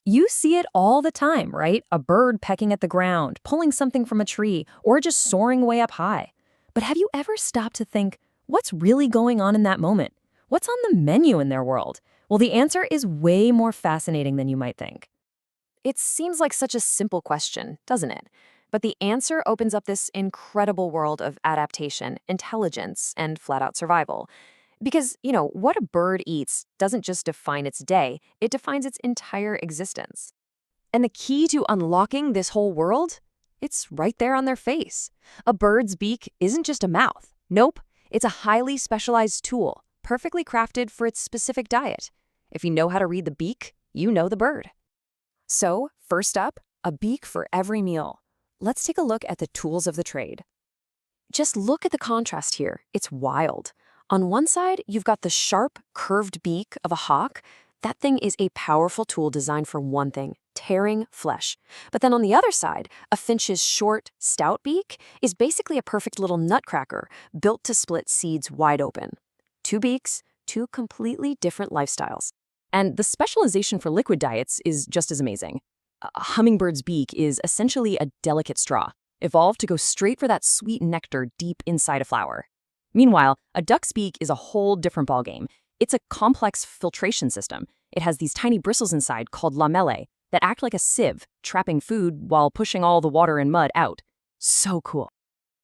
You see it all the time, right? A bird pecking at the ground, pulling something from a tree, or just soaring way up high. But have you ever stopped to think, what's really going on in that moment? What's on the menu in their world? Well, the answer is way more fascinating than you might think. It seems like such a simple question, doesn't it? But the answer opens up this incredible world of adaptation, intelligence, and flat out survival. Because, what a bird eats doesn't just define its day, it defines its entire existence. And the key to unlocking this whole world? It's right there on their face. A bird's beak isn't just a mouth. Nope, it's a highly specialized tool, perfectly crafted for its specific diet. If you know how to read the beak, you know the bird. So, first up, a beak for every meal. Let's take a look at the tools of the trade. Just look at the contrast here. It's wild. On one side, you've got the sharp, curved beak of a hawk. That thing is a powerful tool designed for one thing, tearing flesh. But then on the other side, a finch's short, stout beak is basically a perfect little nutcracker built to split seeds wide open. Two beaks, two completely different lifestyles. And the specialization for liquid diets is just as amazing. A hummingbird's beak is essentially a delicate straw, evolved to go straight for that sweet nectar deep inside a flower. Meanwhile, a duck's beak is a whole different ballgame. It's a complex filtration system. It has these tiny bristles inside called lamellae that act like a sieve, trapping food while pushing all the water and mud out. So cool.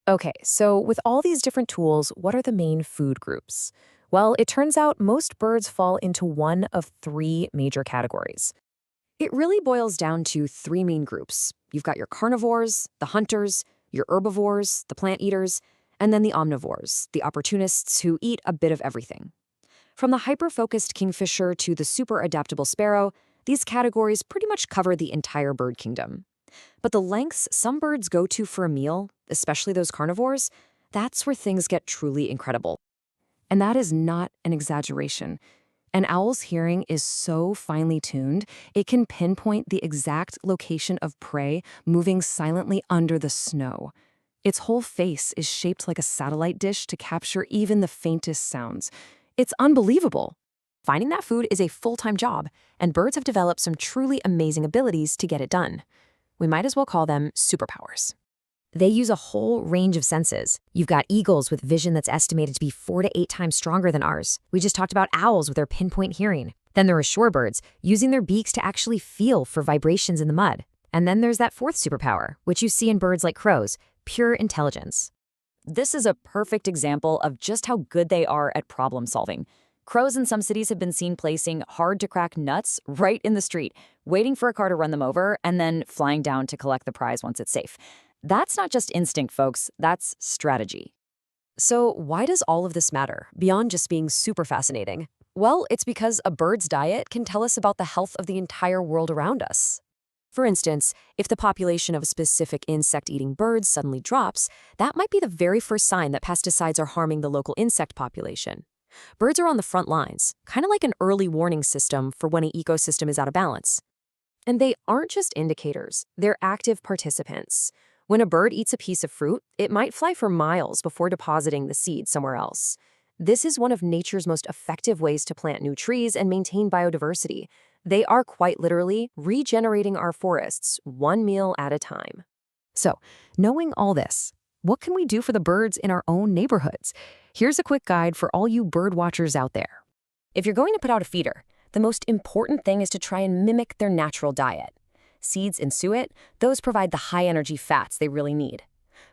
Okay, so with all these different tools, what are the main food groups? Well, it turns out most birds fall into one of three major categories. It really boils down to three main groups. You've got your carnivores, the hunters, your herbivores, the plant eaters, and then the omnivores, the opportunists who eat a bit of everything. From the hyper-focused kingfisher to the super adaptable sparrow, these categories pretty much cover the entire bird kingdom. But the lengths some birds go to for a meal, especially those carnivores, that's where things get truly incredible. And that is not an exaggeration. An owl's hearing is so finely tuned, it can pinpoint the exact location of prey moving silently under the snow. Its whole face is shaped like a satellite dish to capture even the faintest sounds. It's unbelievable. Finding that food is a full-time job, and birds have developed some truly amazing abilities to get it done. We might as well call them superpowers. They use a whole range of senses. You've got eagles with vision that's estimated to be 4 to 8 times stronger than ours. We just talked about owls with their pinpoint hearing. Then there are shorebirds, using their beaks to actually feel for vibrations in the mud. And then there's that fourth superpower, which you see in birds like crows, pure intelligence. This is a perfect example of just how good they are at problem solving. Crows in some cities have been seen placing hard-to-crack nuts right in the street, waiting for a car to run them over, and then flying down to collect the prize once it's safe. That's not just instinct, folks, that's strategy. So why does all of this matter, beyond just being super fascinating? Well, it's because a bird's diet can tell us about the health of the entire world around us. For instance, if the population of specific insect-eating birds suddenly drops, that might be the very first sign that pesticides are harming the local insect population. Birds are on the front lines, kind of like an early warning system for when an ecosystem is out of balance. And they aren't just indicators, they're active participants. When a bird eats a piece of fruit, it might fly for miles before depositing the seed somewhere else. This is one of nature's most effective ways to plant new trees and maintain biodiversity. They are quite literally regenerating our forests one meal at a time. So, knowing all this, what can we do for the birds in our own neighborhoods? Here's a quick guide for all you bird watchers out there. If you're going to put out a feeder, the most important thing is to try and mimic their natural diet. Seeds and suet, those provide the high-energy fats they really need.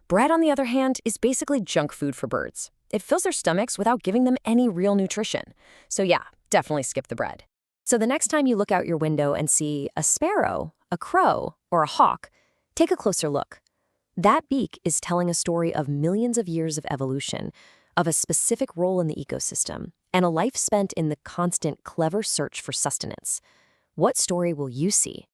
Bread, on the other hand, is basically junk food for birds. It fills their stomachs without giving them any real nutrition. So yeah, definitely skip the bread. So the next time you look out your window and see a sparrow, a crow, or a hawk, take a closer look. That beak is telling a story of millions of years of evolution, of a specific role in the ecosystem, and a life spent in the constant, clever search for sustenance. What story will you see?